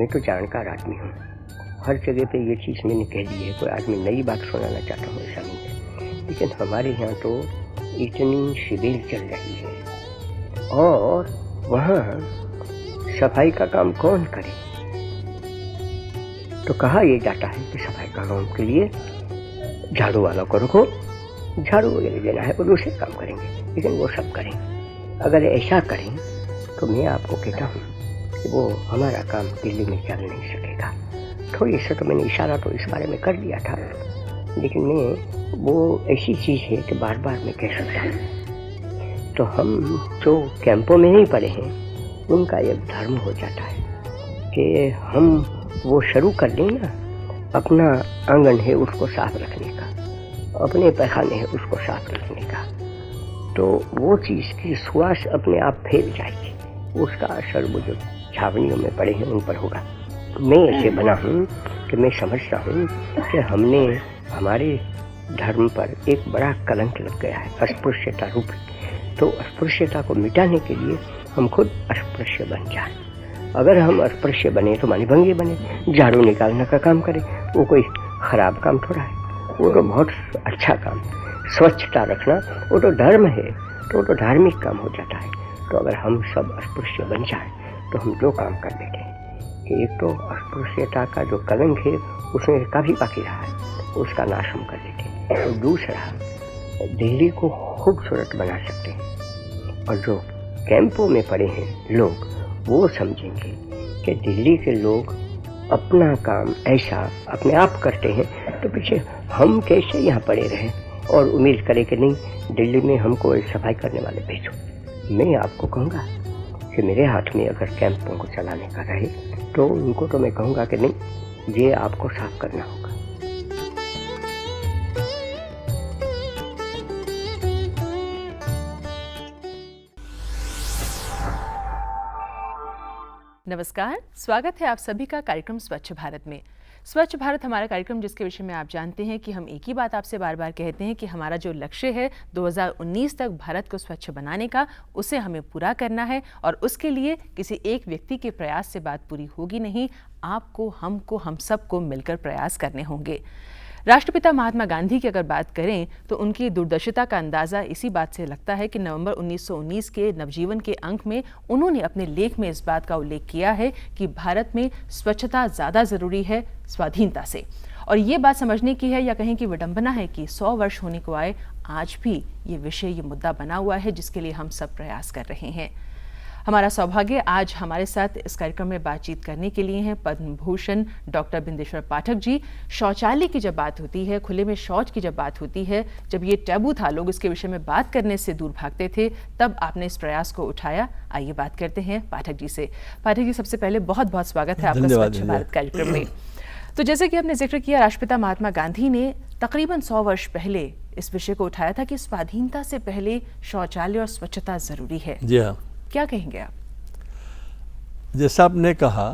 मैं तो जानकार आदमी हूँ, हर जगह पे ये चीज़ मैंने कह दी है, कोई आदमी नई बात सुनाना चाहता हूँ ऐसा नहीं है। लेकिन हमारे यहाँ तो इतनी शिविर चल रही है और वहाँ सफाई का काम कौन करे? तो कहा यह जाता है कि सफाई का काम के लिए झाड़ू वालों को रखो, झाड़ू वगैरह देना है और दूसरे काम करेंगे, लेकिन वो सब करें। अगर ऐसा करें तो मैं आपको कहता हूँ कि वो हमारा काम दिल्ली में चल नहीं सकेगा। थोड़ी सा तो मैंने इशारा तो इस बारे में कर दिया था, लेकिन मैं वो ऐसी चीज़ है कि बार बार मैं कह सकता हूँ। तो हम जो कैंपों में नहीं पड़े हैं उनका एक धर्म हो जाता है कि हम वो शुरू कर दें ना, अपना आंगन है उसको साफ रखने का, अपने पैखाने है उसको साफ रखने का, तो वो चीज़ की सुवास अपने आप फैल जाएगी, उसका असर वो जो छावनियों में पड़े हैं उन पर होगा। मैं ऐसे बना हूँ कि मैं समझता हूँ कि हमने हमारे धर्म पर एक बड़ा कलंक लग गया है, अस्पृश्यता रूप। तो अस्पृश्यता को मिटाने के लिए हम खुद अस्पृश्य बन जाएं। अगर हम अस्पृश्य बने तो मानी भंगे बने, झाड़ू निकालने का काम करें, वो कोई खराब काम थोड़ा है, वो तो बहुत अच्छा काम। स्वच्छता रखना वो तो धर्म है, तो वो तो धार्मिक काम हो जाता है। तो अगर हम सब अस्पृश्य बन जाएं तो हम दो काम कर लेते हैं कि एक तो अस्पृश्यता का जो कलंक है उसमें काफ़ी बाकी रहा है, उसका नाश हम कर लेते हैं। और दूसरा, दिल्ली को खूबसूरत बना सकते हैं। और जो कैंपों में पड़े हैं लोग वो समझेंगे कि दिल्ली के लोग अपना काम ऐसा अपने आप करते हैं, तो पीछे हम कैसे यहाँ पड़े रहें और उम्मीद करें कि नहीं दिल्ली में हमको सफाई करने वाले भेजो। मैं आपको कहूँगा कि मेरे हाथ में अगर कैंपों को चलाने का रहे तो उनको तो मैं कहूँगा कि नहीं, ये आपको साफ करना होगा। नमस्कार, स्वागत है आप सभी का कार्यक्रम स्वच्छ भारत में। स्वच्छ भारत हमारा कार्यक्रम जिसके विषय में आप जानते हैं कि हम एक ही बात आपसे बार बार कहते हैं कि हमारा जो लक्ष्य है 2019 तक भारत को स्वच्छ बनाने का, उसे हमें पूरा करना है। और उसके लिए किसी एक व्यक्ति के प्रयास से बात पूरी होगी नहीं, आपको, हमको, हम सबको मिलकर प्रयास करने होंगे। राष्ट्रपिता महात्मा गांधी की अगर बात करें तो उनकी दूरदर्शिता का अंदाज़ा इसी बात से लगता है कि नवंबर 1919 के नवजीवन के अंक में उन्होंने अपने लेख में इस बात का उल्लेख किया है कि भारत में स्वच्छता ज़्यादा ज़रूरी है स्वाधीनता से। और ये बात समझने की है या कहें कि विडंबना है कि 100 वर्ष होने को आए आज भी ये विषय, ये मुद्दा बना हुआ है जिसके लिए हम सब प्रयास कर रहे हैं। हमारा सौभाग्य आज हमारे साथ इस कार्यक्रम में बातचीत करने के लिए हैं पद्म भूषण डॉक्टर बिंदेश्वर पाठक जी। शौचालय की जब बात होती है, खुले में शौच की जब बात होती है, जब ये टैबू था, लोग इसके विषय में बात करने से दूर भागते थे, तब आपने इस प्रयास को उठाया। आइए बात करते हैं पाठक जी से। पाठक जी, सबसे पहले बहुत बहुत स्वागत है आपका स्वच्छ भारत कार्यक्रम में। तो जैसे कि आपने जिक्र किया, राष्ट्रपिता महात्मा गांधी ने तकरीबन 100 वर्ष पहले इस विषय को उठाया था कि स्वाधीनता से पहले शौचालय और स्वच्छता जरूरी है। जी हाँ, क्या कहेंगे आप? जैसा आपने कहा,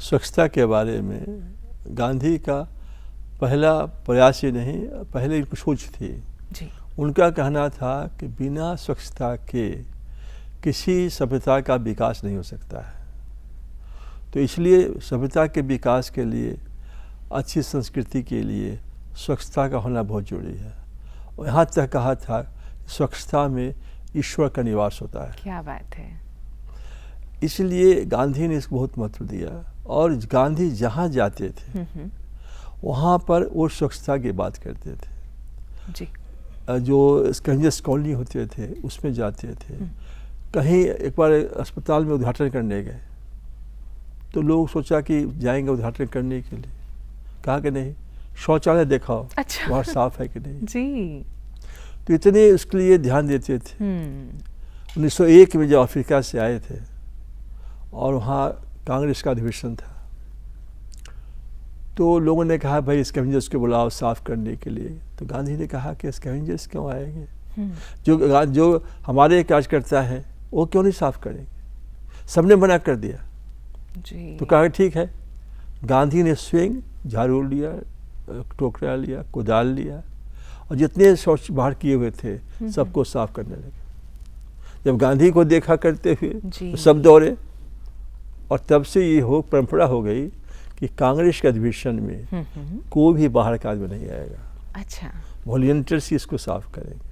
स्वच्छता के बारे में गांधी का पहला प्रयास ही नहीं, पहले एक सोच थी जी। उनका कहना था कि बिना स्वच्छता के किसी सभ्यता का विकास नहीं हो सकता है। तो इसलिए सभ्यता के विकास के लिए, अच्छी संस्कृति के लिए स्वच्छता का होना बहुत जरूरी है। और यहाँ तक कहा था स्वच्छता में ईश्वर का निवास होता है। क्या बात है। इसलिए गांधी ने इसको बहुत महत्व दिया और गांधी जहाँ जाते थे वहाँ पर वो स्वच्छता की बात करते थे जी। जो स्कंजस कॉलोनी होते थे उसमें जाते थे। कहीं एक बार अस्पताल में उद्घाटन करने गए तो लोग सोचा कि जाएंगे उद्घाटन करने के लिए, कहा कि नहीं, शौचालय दिखाओ। अच्छा। वहाँ साफ है कि नहीं जी। तो इतने उसके लिए ध्यान देते थे। 1901 में जब अफ्रीका से आए थे और वहाँ कांग्रेस का अधिवेशन था, तो लोगों ने कहा भाई स्कैवेंजर्स को बुलाओ साफ करने के लिए। तो गांधी ने कहा कि स्कैवेंजर्स क्यों आएंगे, जो हमारे कार्यकर्ता है वो क्यों नहीं साफ करेंगे। सबने मना कर दिया जी। तो कहा ठीक है। गांधी ने स्वयं झाड़ू लिया, टोकरा लिया, कुदाल लिया और जितने शौच बाहर किए हुए थे सबको साफ करने लगे। जब गांधी को देखा करते हुए तो सब दौड़े और तब से ये परंपरा हो गई कि कांग्रेस के अधिवेशन में कोई भी बाहर का आदमी नहीं आएगा। अच्छा, वॉलंटियर्स ही इसको साफ करेंगे।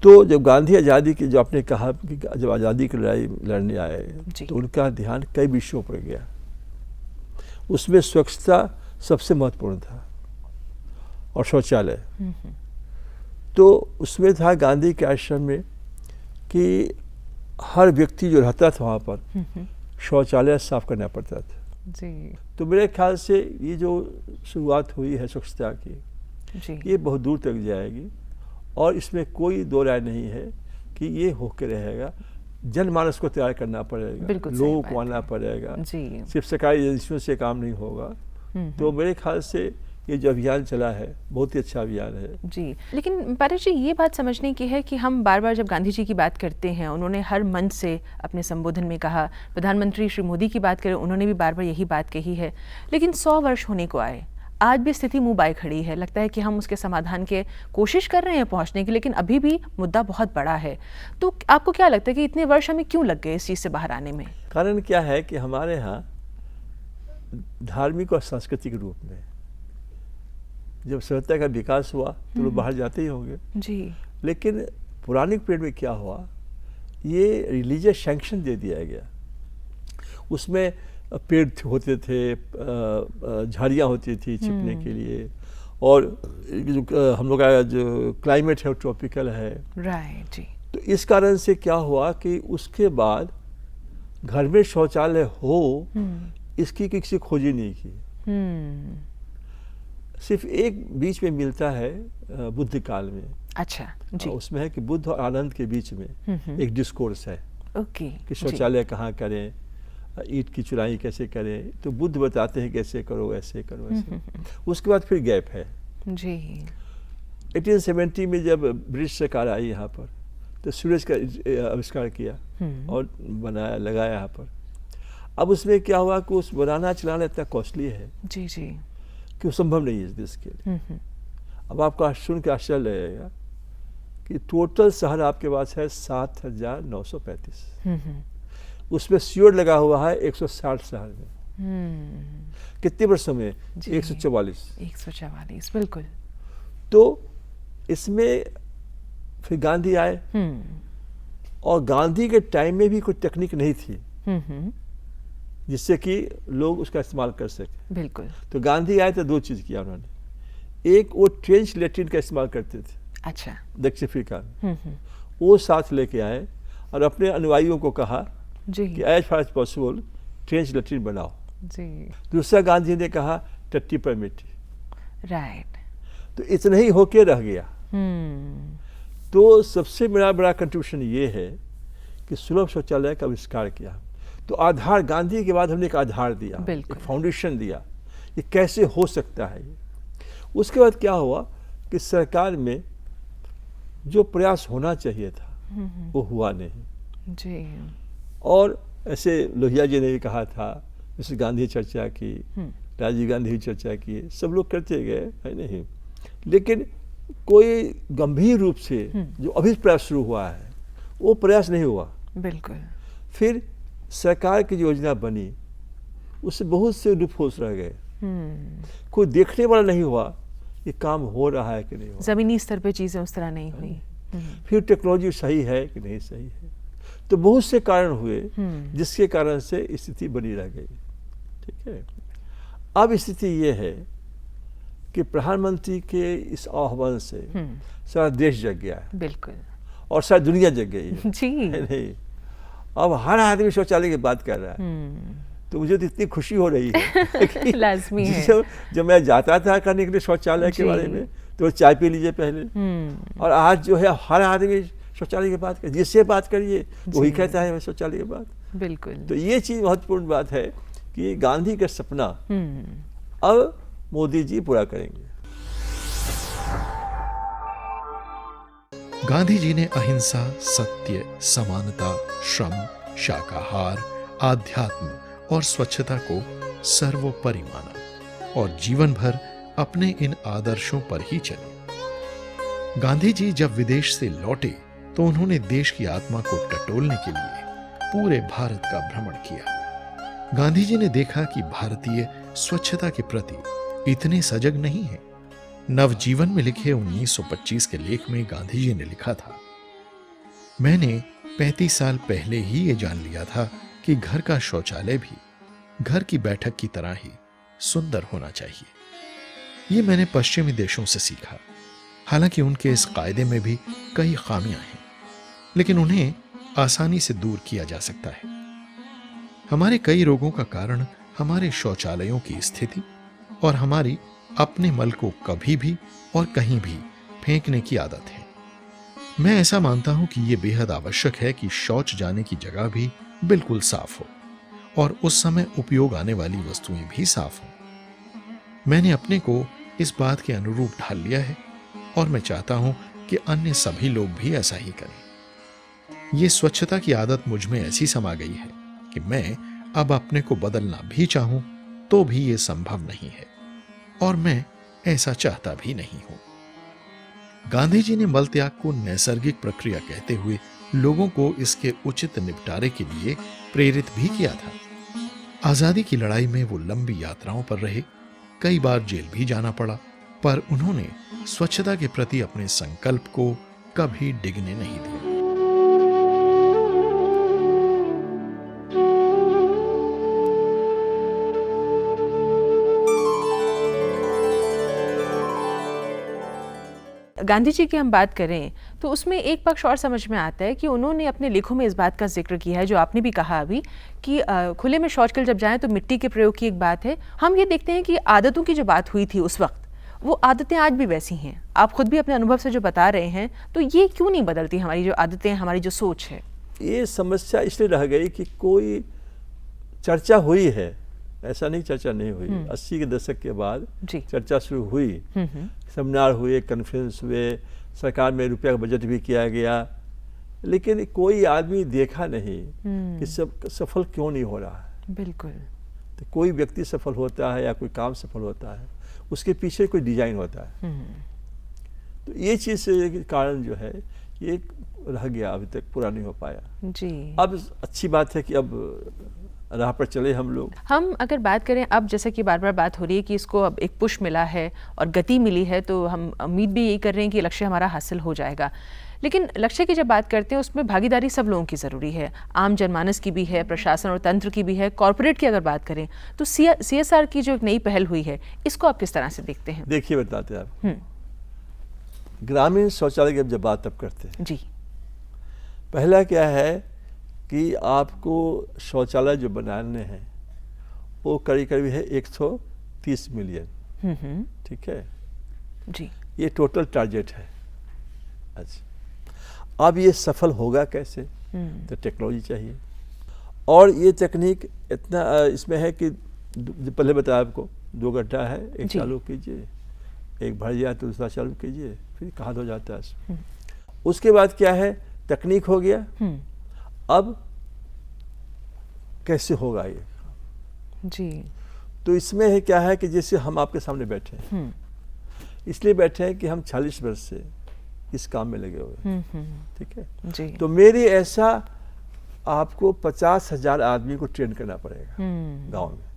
तो जब गांधी आज़ादी की, जो आपने कहा कि जब आज़ादी की लड़ाई लड़ने आए तो उनका ध्यान कई विषयों पर गया। उसमें स्वच्छता सबसे महत्वपूर्ण था और शौचालय। तो उसमें था गांधी के आश्रम में कि हर व्यक्ति जो रहता था वहाँ पर शौचालय साफ करना पड़ता था जी। तो मेरे ख्याल से ये जो शुरुआत हुई है स्वच्छता की जी। ये बहुत दूर तक जाएगी और इसमें कोई दो राय नहीं है कि ये होकर रहेगा। जनमानस को तैयार करना पड़ेगा, लोगों को आना पड़ेगा, सिर्फ सरकारी एजेंसियों से काम नहीं होगा। तो मेरे ख्याल से ये जो अभियान चला है बहुत ही अच्छा अभियान है जी। लेकिन पारस जी, ये बात समझने की है कि हम बार बार जब गांधी जी की बात करते हैं, उन्होंने हर मंच से अपने संबोधन में कहा, प्रधानमंत्री श्री मोदी की बात करें, उन्होंने भी बार बार यही बात कही है। लेकिन 100 वर्ष होने को आए, आज भी स्थिति मुंह बाय खड़ी है। लगता है कि हम उसके समाधान के कोशिश कर रहे हैं पहुंचने की, लेकिन अभी भी मुद्दा बहुत बड़ा है। तो आपको क्या लगता है कि इतने वर्ष हमें क्यों लग गए इस चीज़ से बाहर आने में? कारण क्या है कि हमारे यहाँ धार्मिक और सांस्कृतिक रूप में जब सभ्यता का विकास हुआ तो लोग बाहर जाते ही होंगे जी। लेकिन पुराने पीरियड में क्या हुआ, ये रिलीजियस सैंक्शन दे दिया गया। उसमें पेड़ होते थे, झाड़ियाँ होती थी छिपने के लिए, और जो हम लोग का जो क्लाइमेट है वो ट्रॉपिकल है। राइट जी। तो इस कारण से क्या हुआ कि उसके बाद घर में शौचालय हो इसकी किसी खोजी नहीं की। सिर्फ एक बीच में मिलता है बुद्ध काल में। अच्छा जी। उसमें है कि बुद्ध और आनंद के बीच में एक डिस्कोर्स है। ओके। कि शौचालय कहाँ करें, ईंट की चुराई कैसे करें, तो बुद्ध बताते हैं कैसे करो, ऐसे करो, ऐसे। उसके बाद फिर गैप है जी। 1870 में जब ब्रिटिश सरकार आई यहाँ पर तो सूरज का आविष्कार किया और बनाया, लगाया यहाँ पर। अब उसमें क्या हुआ कि उस बनाना चलाना इतना कॉस्टली है जी जी कि वो संभव नहीं है इस देश के लिए। अब आपको सुन के आश्चर्य लगेगा कि टोटल शहर आपके पास है 7,935। उसमें सीवर लगा हुआ है 160 शहर में। कितने वर्षों में? 144। बिल्कुल। तो इसमें फिर गांधी आए और गांधी के टाइम में भी कोई टेक्निक नहीं थी जिससे कि लोग उसका इस्तेमाल कर सके। बिल्कुल। तो गांधी आए तो दो चीज़ किया उन्होंने। एक, वो ट्रेंच लेट्रिन का इस्तेमाल करते थे। अच्छा। दक्षिण अफ्रीका में वो साथ लेके आए और अपने अनुयायियों को कहा जी कि as far as possible trench latrine बनाओ जी। दूसरा गांधी ने कहा टट्टी पर मिट्टी। राइट। तो इतना ही होके रह गया। तो सबसे बड़ा कंट्रीब्यूशन ये है कि सुलभ शौचालय का आविष्कार किया। तो आधार, गांधी के बाद हमने एक आधार दिया, एक फाउंडेशन दिया, ये कैसे हो सकता है। उसके बाद क्या हुआ कि सरकार में जो प्रयास होना चाहिए था वो हुआ नहीं जी। और ऐसे लोहिया जी ने भी कहा था, जैसे गांधी चर्चा की, राजीव गांधी भी चर्चा की, सब लोग करते गए, है नहीं, लेकिन कोई गंभीर रूप से जो अभी प्रयास शुरू हुआ है वो प्रयास नहीं हुआ। बिल्कुल। फिर सरकार की योजना बनी, उससे बहुत से लूपहोल्स रह गए। कोई देखने वाला नहीं हुआ ये काम हो रहा है कि नहीं हो, जमीनी स्तर पे चीजें उस तरह नहीं हुई। फिर टेक्नोलॉजी सही है कि नहीं सही है। तो बहुत से कारण हुए जिसके कारण से स्थिति बनी रह गई। ठीक है। अब स्थिति ये है कि प्रधानमंत्री के इस आह्वान से सारा देश जग गया है। बिल्कुल। और सारी दुनिया जग गई है। जी। नहीं, अब हर आदमी शौचालय की बात कर रहा है। तो मुझे तो इतनी खुशी हो रही है लाजमी है। जब मैं जाता था करने के लिए शौचालय के बारे में तो चाय पी लीजिए पहले, और आज जो है हर आदमी शौचालय की बात कर, जिससे बात करिए तो वही कहता है शौचालय की बात। बिल्कुल। तो ये चीज महत्वपूर्ण बात है कि गांधी का सपना अब मोदी जी पूरा करेंगे। गांधी जी ने अहिंसा, सत्य, समानता, श्रम, शाकाहार, आध्यात्म और स्वच्छता को सर्वोपरि माना और जीवन भर अपने इन आदर्शों पर ही चले। गांधी जी जब विदेश से लौटे तो उन्होंने देश की आत्मा को टटोलने के लिए पूरे भारत का भ्रमण किया। गांधी जी ने देखा कि भारतीय स्वच्छता के प्रति इतने सजग नहीं हैं। नवजीवन में लिखे 1925 के लेख में गांधी जी ने लिखा था, मैंने 35 साल पहले ही ये जान लिया था कि घर का शौचालय भी घर की बैठक की तरह ही सुंदर होना चाहिए। ये मैंने पश्चिमी देशों से सीखा। हालांकि उनके इस कायदे में भी कई खामियां हैं, लेकिन उन्हें आसानी से दूर किया जा सकता है। हमारे कई रोगों का कारण हमारे शौचालयों की स्थिति और हमारी अपने मल को कभी भी और कहीं भी फेंकने की आदत है। मैं ऐसा मानता हूं कि यह बेहद आवश्यक है कि शौच जाने की जगह भी बिल्कुल साफ हो और उस समय उपयोग आने वाली वस्तुएं भी साफ हों। मैंने अपने को इस बात के अनुरूप ढाल लिया है और मैं चाहता हूं कि अन्य सभी लोग भी ऐसा ही करें। ये स्वच्छता की आदत मुझ में ऐसी समा गई है कि मैं अब अपने को बदलना भी चाहूं तो भी ये संभव नहीं है और मैं ऐसा चाहता भी नहीं हूं। गांधी जी ने मल त्याग को नैसर्गिक प्रक्रिया कहते हुए लोगों को इसके उचित निपटारे के लिए प्रेरित भी किया था। आजादी की लड़ाई में वो लंबी यात्राओं पर रहे, कई बार जेल भी जाना पड़ा, पर उन्होंने स्वच्छता के प्रति अपने संकल्प को कभी डिगने नहीं दिया। गांधी जी की हम बात करें तो उसमें एक पक्ष और समझ में आता है कि उन्होंने अपने लेखों में इस बात का जिक्र किया है, जो आपने भी कहा अभी, कि खुले में शौच के लिए जब जाएं तो मिट्टी के प्रयोग की एक बात है। हम ये देखते हैं कि आदतों की जो बात हुई थी उस वक्त, वो आदतें आज भी वैसी हैं। आप खुद भी अपने अनुभव से जो बता रहे हैं, तो ये क्यों नहीं बदलती हमारी जो आदतें, हमारी जो सोच है? ये समस्या इसलिए रह गई कि कोई चर्चा हुई है, ऐसा नहीं चर्चा नहीं हुई। 80 के दशक के बाद चर्चा शुरू हुई, सेमिनार हुए, कॉन्फ्रेंस हुए, सरकार में रुपया का बजट भी किया गया, लेकिन कोई आदमी देखा नहीं कि सफल क्यों नहीं हो रहा है। बिल्कुल। तो कोई व्यक्ति सफल होता है या कोई काम सफल होता है, उसके पीछे कोई डिजाइन होता है। तो ये चीज़ के कारण जो है ये रह गया, अभी तक पूरा नहीं हो पाया जी। अब अच्छी बात है कि अब राह पर चले हम लोग। हम अगर बात करें अब, जैसे कि बार बार बात हो रही है कि इसको अब एक पुश मिला है और गति मिली है, तो हम उम्मीद भी यही कर रहे हैं कि लक्ष्य हमारा हासिल हो जाएगा। लेकिन लक्ष्य की जब बात करते हैं उसमें भागीदारी सब लोगों की ज़रूरी है, आम जनमानस की भी है, प्रशासन और तंत्र की भी है, कॉर्पोरेट की अगर बात करें तो CSR की जो एक नई पहल हुई है, इसको आप किस तरह से देखते हैं? देखिए बताते हैं आप, ग्रामीण शौचालय की जब बात अब करते हैं जी, पहला क्या है कि आपको शौचालय जो बनाने हैं वो करीब करीब है 130 मिलियन। ठीक है जी, ये टोटल टारगेट है। अच्छा, अब ये सफल होगा कैसे? तो टेक्नोलॉजी चाहिए, और ये तकनीक इतना इसमें है कि पहले बताया आपको, 2 गड्ढा है, एक चालू कीजिए, एक भर जाए तो दूसरा चालू कीजिए, फिर खाद हो जाता है। उसके बाद क्या है, तकनीक हो गया। अब कैसे होगा ये जी? तो इसमें है क्या है कि जैसे हम आपके सामने बैठे हैं, इसलिए बैठे हैं कि हम 40 वर्ष से इस काम में लगे हुए हैं। ठीक है जी। तो मेरी ऐसा आपको 50,000 आदमी को ट्रेन करना पड़ेगा गांव में,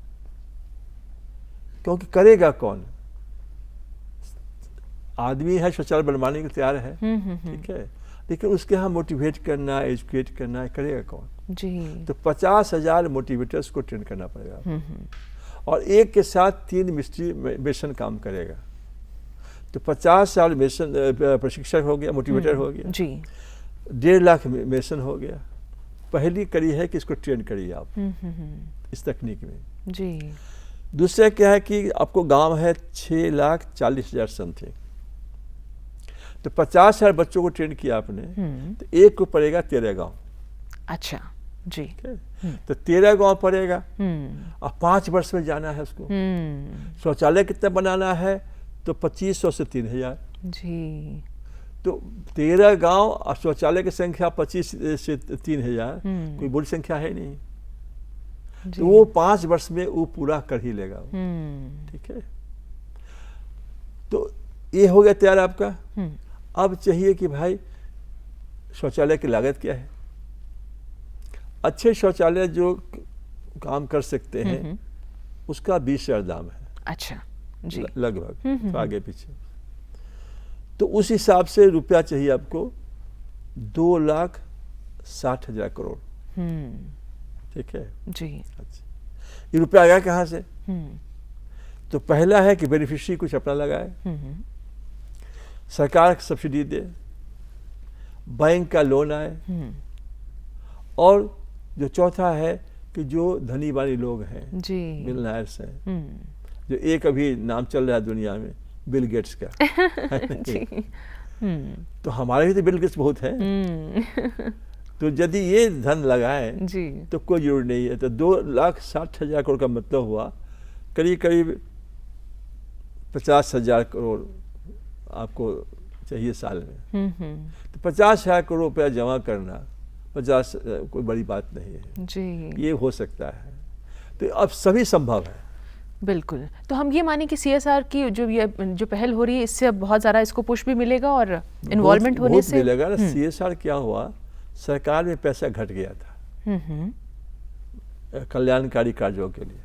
क्योंकि करेगा कौन? आदमी है शौचालय बनवाने के तैयार है, ठीक है, लेकिन उसके यहाँ मोटिवेट करना, एजुकेट करना, करेगा कौन? जी। तो 50,000 मोटिवेटर्स को ट्रेन करना पड़ेगा, और एक के साथ 3 मिस्ट्री मेसन काम करेगा। तो 50 साल मेसन प्रशिक्षक हो गया, मोटिवेटर हो गया जी। 1.5 लाख मेसन हो गया। पहली कड़ी है कि इसको ट्रेन करिए आप इस तकनीक में जी। दूसरा क्या है कि आपको गांव है 6,40,000 समथिंग, तो 50,000 बच्चों को ट्रेन किया आपने, तो एक को पड़ेगा 13 गांव। अच्छा जी। तो 13 गांव पड़ेगा, और 5 वर्ष में जाना है उसको। शौचालय कितना बनाना है? तो 2500 से 3,000 जी। तो 13 गांव और शौचालय की संख्या 25 से 3,000 कोई बुरी संख्या है नहीं। तो वो 5 वर्ष में वो पूरा कर ही लेगा। ठीक है, तो ये हो गया तैयार आपका। अब चाहिए कि भाई शौचालय की लागत क्या है। अच्छे शौचालय जो काम कर सकते हैं उसका 20,000 दाम है। अच्छा जी। लगभग, तो आगे पीछे। तो उस हिसाब से रुपया चाहिए आपको 2,60,000 करोड़। ठीक है जी। अच्छा, ये रुपया आया कहाँ से? तो पहला है कि बेनिफिशियरी कुछ अपना लगाए, सरकार सब्सिडी दे, बैंक का लोन आए, और जो चौथा है कि जो धनी वाले लोग हैं जी, मिलनायर्स हैं, जो एक अभी नाम चल रहा है दुनिया में बिल गेट्स का जी। तो हमारे भी तो बिल गेट्स बहुत हैं। तो यदि ये धन लगाएं जी, तो कोई जरूरी नहीं है। तो 2,60,000 करोड़ का मतलब हुआ करीब करीब 50,000 करोड़ आपको चाहिए साल में। तो 50,000 करोड़ रुपया जमा करना 50 कोई बड़ी बात नहीं है जी। ये हो सकता है। तो अब सभी संभव है। बिल्कुल। तो हम ये माने कि CSR की जो पहल हो रही है इससे अब बहुत ज़्यादा इसको पुश भी मिलेगा और इन्वॉल्वमेंट होने से मिलेगा ना। CSR क्या हुआ, सरकार में पैसा घट गया था कल्याणकारी कार्यों के लिए,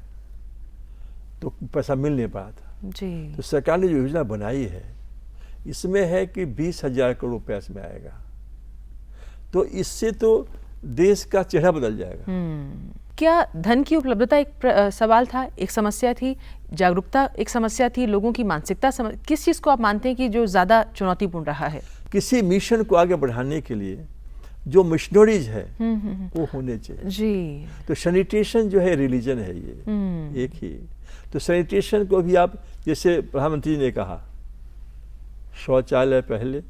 तो पैसा मिल नहीं पाया था जी। तो सरकार ने जो योजना बनाई है इसमें है कि 20,000 करोड़ रुपया इसमें आएगा। तो इससे तो देश का चेहरा बदल जाएगा। क्या धन की उपलब्धता एक सवाल था, एक समस्या थी, जागरूकता एक समस्या थी, लोगों की मानसिकता किस चीज़ को आप मानते हैं कि जो ज़्यादा चुनौतीपूर्ण रहा है? किसी मिशन को आगे बढ़ाने के लिए जो मिशनरीज है वो होने चाहिए जी। तो सैनिटेशन जो है रिलीजन है ये एक ही। तो सैनिटेशन को भी आप जैसे प्रधानमंत्री ने कहा शौचालय पहले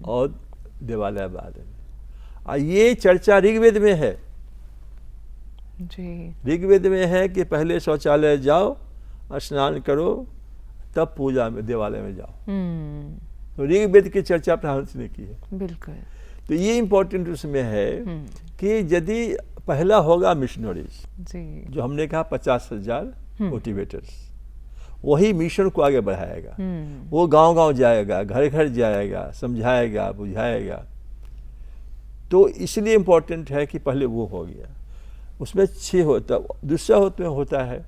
और देवालय बाद में, ये चर्चा ऋग्वेद में है जी। ऋग्वेद में है कि पहले शौचालय जाओ, स्नान करो, तब पूजा में देवालय में जाओ। तो ऋग्वेद की चर्चा प्रधानमंत्री ने की है। बिल्कुल। तो ये इम्पोर्टेंट उसमें है कि यदि पहला होगा मिशनरीज जी, जो हमने कहा 50,000 मोटिवेटर्स, वही मिशन को आगे बढ़ाएगा। वो गांव-गांव जाएगा, घर-घर जाएगा, समझाएगा, बुझाएगा। तो इसलिए इम्पोर्टेंट है कि पहले वो हो गया। उसमें 6 होता। दूसरा होता है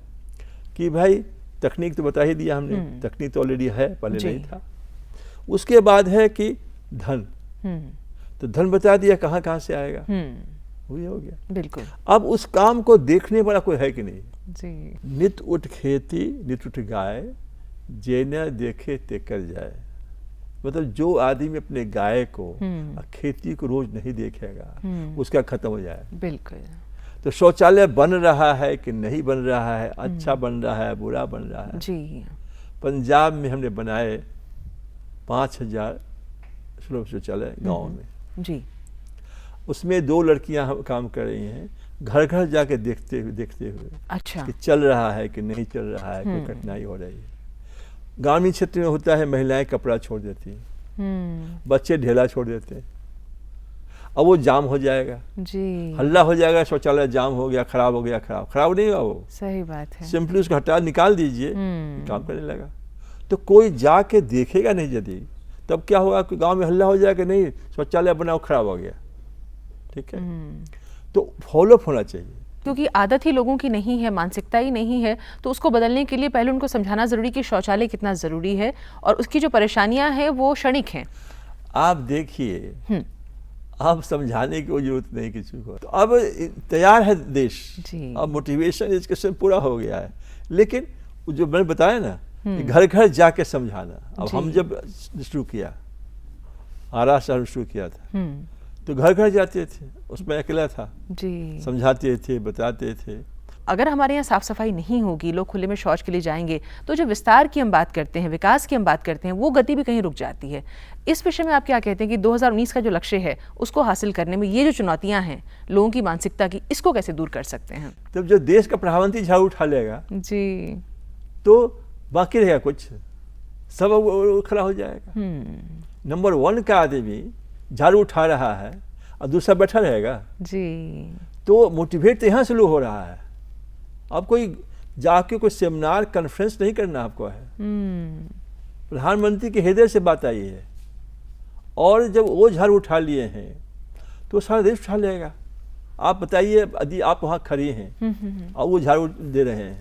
कि भाई तकनीक तो बता ही दिया हमने, तकनीक तो ऑलरेडी है, पहले नहीं था। उसके बाद है कि धन, तो धन बता दिया कहाँ कहाँ से आएगा, वही हो गया। बिल्कुल। अब उस काम को देखने वाला कोई है कि नहीं जी। नित उठ खेती नित उठ गाय, जे न देखे ते कर जाए। मतलब जो आदमी अपने गाय को खेती को रोज नहीं देखेगा उसका खत्म हो जाए। बिल्कुल। तो शौचालय बन रहा है कि नहीं बन रहा है, अच्छा बन रहा है, बुरा बन रहा है जी। पंजाब में हमने बनाए 5,000 सुलभ शौचालय गाँव में जी। उसमें 2 लड़कियां काम कर रही हैं, घर घर जाके देखते हुए अच्छा। कि चल रहा है कि नहीं चल रहा है, कोई कठिनाई हो रही है। ग्रामीण क्षेत्र में होता है महिलाएं कपड़ा छोड़ देती हैं, बच्चे ढेला छोड़ देते हैं, अब वो जाम हो जाएगा जी। हल्ला हो जाएगा, शौचालय जाम हो गया, खराब हो गया, खराब नहीं हुआ वो, सही बात है। सिंपली उसको हटा निकाल दीजिए, काम करने लगा। तो कोई जाके देखेगा नहीं यदि, तब क्या होगा कि गांव में हल्ला हो जाएगा, नहीं शौचालय बनाओ खराब हो गया। ठीक है, तो फॉलोअप होना चाहिए क्योंकि आदत ही लोगों की नहीं है, मानसिकता ही नहीं है, तो उसको बदलने के लिए पहले उनको समझाना जरूरी कि शौचालय कितना जरूरी है और उसकी जो परेशानियां हैं वो क्षणिक हैं। आप देखिए, अब समझाने की कोई जरूरत नहीं किसी को। तो अब तैयार है देश जी। अब मोटिवेशन एजुकेशन पूरा हो गया है, लेकिन जो मैंने बताया ना घर घर जाके समझाना। अब हम जब शुरू किया, आरा शहर शुरू किया था, तो घर घर जाते थे, उसमें अकेला था जी, समझाते थे, बताते थे। अगर हमारे यहाँ साफ सफाई नहीं होगी, लोग खुले में शौच के लिए जाएंगे, तो जो विस्तार की हम बात करते हैं, विकास की हम बात करते हैं, वो गति भी कहीं रुक जाती है। इस विषय में आप क्या कहते हैं कि 2019 का जो लक्ष्य है उसको हासिल करने में ये जो चुनौतियां हैं लोगों की मानसिकता की, इसको कैसे दूर कर सकते हैं? तब जो देश का प्रधानमंत्री झाड़ू उठा लेगा जी, तो बाकी रहेगा कुछ, सब खड़ा हो जाएगा। नंबर 1 का आदमी झाड़ू उठा रहा है और दूसरा बैठा रहेगा जी, तो मोटिवेट तो यहाँ से लो हो रहा है। अब कोई जाके कोई सेमिनार कॉन्फ्रेंस नहीं करना आपको है, प्रधानमंत्री के हृदय से बात आई है, और जब वो झाड़ू उठा लिए हैं तो सारा देश उठा लेगा। आप बताइए, यदि आप वहाँ खड़ी हैं और वो झाड़ू दे रहे हैं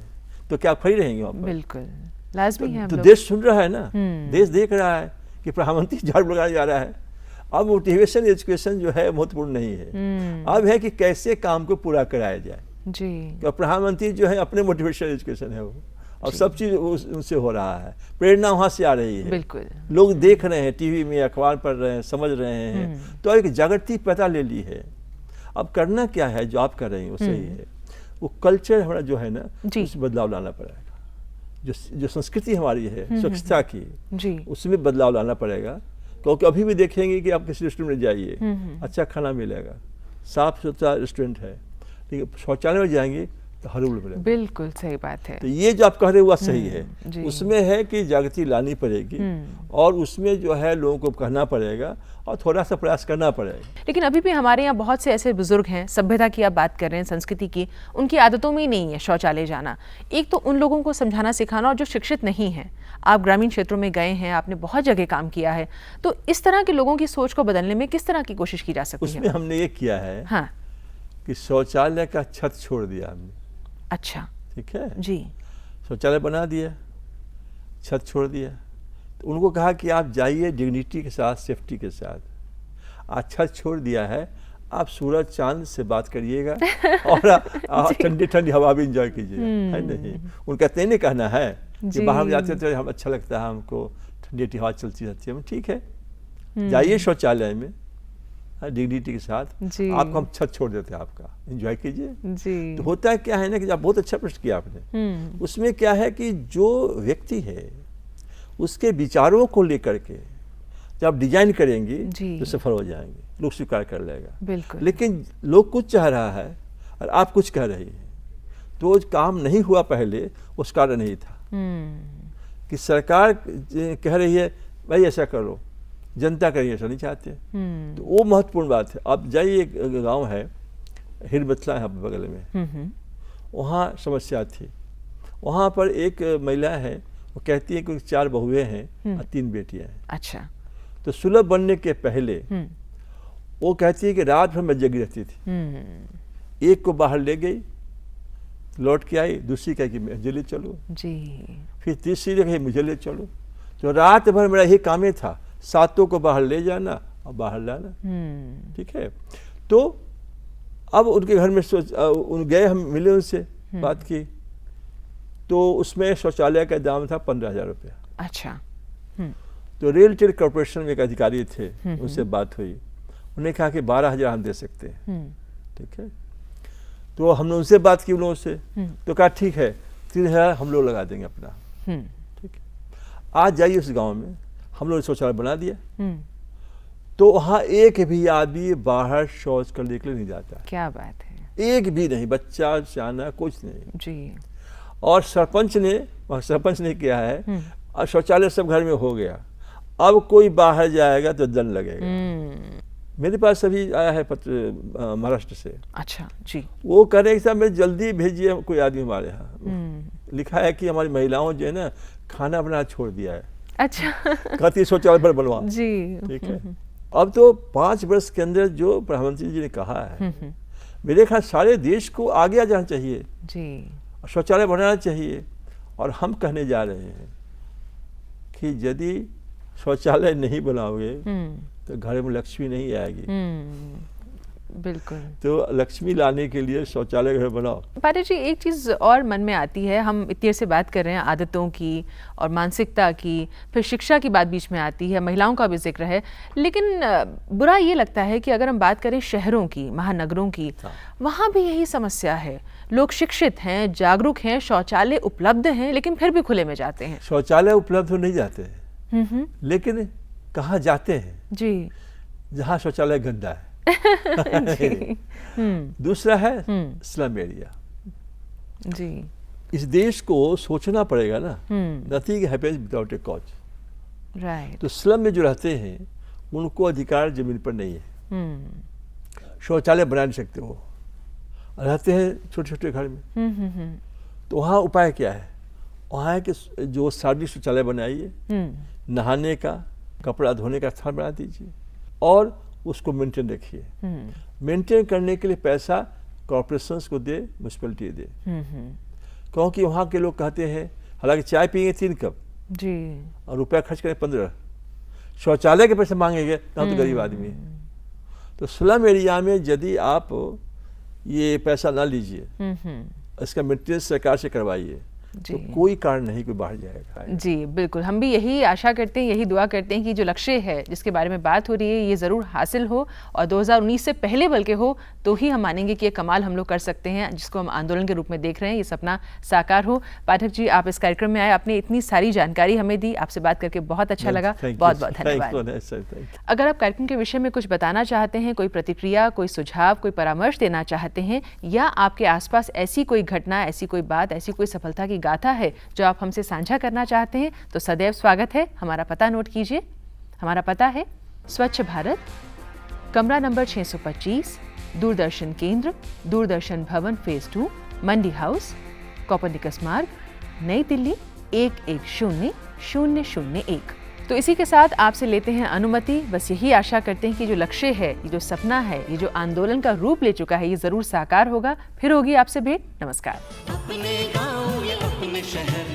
तो क्या आप खड़ी रहेंगे वहाँ पर? बिल्कुल लाजमी है। हम तो लोग देश सुन रहा है ना, देश देख रहा है कि प्रधानमंत्री झाड़ू लगाया जा रहा है। अब मोटिवेशन एजुकेशन जो है महत्वपूर्ण नहीं है, अब है कि कैसे काम को पूरा कराया जाए जी। तो प्रधानमंत्री जो है अपने मोटिवेशन एजुकेशन है वो, और सब चीज़ उनसे हो रहा है, प्रेरणा वहाँ से आ रही है। बिल्कुल लोग देख रहे हैं, टीवी में अखबार पढ़ रहे हैं, समझ रहे हैं, तो एक जागृति पैदा ले ली है। अब करना क्या है, जो आप कर रहे हैं वो सही है, वो कल्चर हमारा जो है ना उसमें बदलाव लाना पड़ेगा। जो संस्कृति हमारी है स्वच्छता की जी, उसमें बदलाव लाना पड़ेगा। क्योंकि अभी भी देखेंगे कि आप किसी रेस्टोरेंट में जाइए, अच्छा खाना मिलेगा, साफ सुथरा रेस्टोरेंट है, लेकिन शौचालय में जाएंगे तो हर उल मिलेगा। बिल्कुल सही बात है। तो ये जो आप कह रहे हो वह सही है, जी। उसमें है कि जागृति लानी पड़ेगी और उसमें जो है लोगों को कहना पड़ेगा और थोड़ा सा प्रयास करना पड़ेगा। लेकिन अभी भी हमारे यहाँ बहुत से ऐसे बुजुर्ग हैं, सभ्यता की आप बात कर रहे हैं, संस्कृति की, उनकी आदतों में ही नहीं है शौचालय जाना। एक तो उन लोगों को समझाना सिखाना, और जो शिक्षित नहीं हैं, आप ग्रामीण क्षेत्रों में गए हैं, आपने बहुत जगह काम किया है, तो इस तरह के लोगों की सोच को बदलने में किस तरह की कोशिश की जा सकती है? उसमें हमने ये किया है हाँ, कि शौचालय का छत छोड़ दिया हमने। अच्छा ठीक है जी, शौचालय बना दिया, छत छोड़ दिया, तो उनको कहा कि आप जाइए डिग्निटी के साथ, सेफ्टी के साथ। आज छत छोड़ दिया है, आप सूरज चांद से बात करिएगा और ठंडी ठंडी हवा भी इंजॉय कीजिए, है नहीं? उनका इतने नहीं कहना है कि बाहर जाते तो हम अच्छा लगता है, हमको ठंडी हवा चलती रहती है। ठीक है, जाइए शौचालय में डिग्निटी के साथ, आपको हम छत छोड़ देते हैं, आपका एंजॉय कीजिए जी। तो होता है क्या है ना कि आप बहुत अच्छा प्रश्न किया आपने। उसमें क्या है कि जो व्यक्ति है उसके विचारों को लेकर के जब डिजाइन करेंगे तो सफल हो जाएंगे, लोग स्वीकार कर लेगा। लेकिन लोग कुछ चाह रहा है और आप कुछ कह रही हैं, तो काम नहीं हुआ पहले उस कारण नहीं था कि सरकार कह रही है भाई ऐसा करो, जनता करिए ऐसा नहीं चाहते, तो वो महत्वपूर्ण बात है। अब जाइए, एक गांव है हिरबतला है बगल में, वहाँ समस्या थी। वहाँ पर एक महिला है, वो कहती है कि 4 बहुएं हैं और 3 बेटियां हैं। अच्छा, तो सुलभ बनने के पहले वो कहती है कि रात भर मैं जगी रहती थी, एक को बाहर ले गई, लौट के आई, दूसरी कही कि मुझे ले चलो जी, फिर तीसरी ने कही मुझे ले चलो। तो रात भर मेरा यही काम था, 7 को बाहर ले जाना और बाहर लाना। ठीक है, तो अब उनके घर में गए, हम मिले उनसे, बात की, तो उसमें शौचालय का दाम था 15,000 रुपया। अच्छा, तो रियल एस्टेट कॉर्पोरेशन में एक अधिकारी थे, उनसे बात हुई, उन्होंने कहा कि 12,000 हम दे सकते हैं। ठीक है, तो हमने उनसे बात की उन लोगों से, तो कहा ठीक है 3,000 हम लोग लगा देंगे अपना। ठीक है, आज जाइए उस गांव में, हम लोगों ने शौचालय बना दिया, तो वहाँ एक भी आदमी बाहर शौच करने के लिए नहीं जाता। क्या बात है, एक भी नहीं, बच्चा सियाना कुछ नहीं जी। और सरपंच ने किया है, और शौचालय सब घर में हो गया, अब कोई बाहर जाएगा तो दंड लगेगा। मेरे पास अभी आया है पत्र महाराष्ट्र से। अच्छा जी, वो कह रहे हैं कि साहब मैं जल्दी भेजिए कोई आदमी हमारे यहाँ। लिखा है कि हमारी महिलाओं जो है ना खाना बनाना छोड़ दिया है। अच्छा, कहती शौचालय पर बनवा जी। ठीक है, अब तो 5 वर्ष के अंदर जो प्रधानमंत्री जी ने कहा है, मेरे ख्याल सारे देश को आगे आ जाना चाहिए जी, शौचालय बनाना चाहिए। और हम कहने जा रहे हैं कि यदि शौचालय नहीं बनाओगे तो घर में लक्ष्मी नहीं आएगी। बिल्कुल, तो लक्ष्मी लाने के लिए शौचालय घर बनाओ। पारे जी, एक चीज़ और मन में आती है, हम इतनी देर से बात कर रहे हैं आदतों की और मानसिकता की, फिर शिक्षा की बात बीच में आती है, महिलाओं का भी जिक्र है, लेकिन बुरा ये लगता है कि अगर हम बात करें शहरों की, महानगरों की, वहाँ भी यही समस्या है। लोग शिक्षित हैं, जागरूक हैं, शौचालय उपलब्ध हैं, लेकिन फिर भी खुले में जाते हैं। शौचालय उपलब्ध नहीं जाते हैं, लेकिन कहाँ जाते हैं जी, जहाँ शौचालय गंदा है। दूसरा है स्लम एरिया जी। इस देश को सोचना पड़ेगा ना, नथिंग हैपेंस विदाउट ए कॉज, राइट। तो स्लम में जो रहते हैं उनको अधिकार जमीन पर नहीं है, शौचालय बना नहीं सकते, वो रहते हैं छोटे छोटे घर में। तो वहाँ उपाय क्या है, वहाँ है कि जो सार्वजनिक शौचालय बनाइए, नहाने का, कपड़ा धोने का स्थान बना दीजिए, और उसको मेंटेन रखिए। मेंटेन करने के लिए पैसा कॉर्पोरेशंस को दे, म्यूनसिपलिटी दे, क्योंकि वहाँ के लोग कहते हैं हालांकि चाय पियेंगे 3 कप जी और रुपया खर्च करें 15, शौचालय के पैसे मांगेंगे तो हम तो गरीब आदमी हैं। तो स्लम एरिया में यदि आप ये पैसा ना लीजिए, इसका मेंटेनेंस सरकार से करवाइए, तो कोई कारण नहीं कोई बाहर जाएगा। जी बिल्कुल, हम भी यही आशा करते हैं, यही दुआ करते हैं कि जो लक्ष्य है जिसके बारे में बात हो रही है ये ज़रूर हासिल हो और 2019 से पहले बल्कि हो तो ही हम मानेंगे कि ये कमाल हम लोग कर सकते हैं जिसको हम आंदोलन के रूप में देख रहे हैं, ये सपना साकार हो। पाठक जी, आप इस कार्यक्रम में आए, आपने इतनी सारी जानकारी हमें दी, आपसे बात करके बहुत अच्छा लगा, बहुत बहुत धन्यवाद। अगर आप कार्यक्रम के विषय में कुछ बताना चाहते हैं, कोई प्रतिक्रिया, कोई सुझाव, कोई परामर्श देना चाहते हैं या आपके आसपास ऐसी कोई घटना, ऐसी कोई बात, ऐसी कोई सफलता की गाथा है जो आप हमसे साझा करना चाहते हैं तो सदैव स्वागत है। हमारा पता नोट कीजिए। हमारा पता है स्वच्छ भारत, कमरा नंबर 625, दूरदर्शन केंद्र, दूरदर्शन भवन फेज 2, मंडी हाउस, कोपरनिकस मार्ग, नई दिल्ली 110001। तो इसी के साथ आपसे लेते हैं अनुमति। बस यही आशा करते हैं कि जो लक्ष्य है, ये जो सपना है, ये जो आंदोलन का रूप ले चुका है, ये जरूर साकार होगा। फिर होगी आपसे भेंट। नमस्कार। अपने गाँव या अपने शहर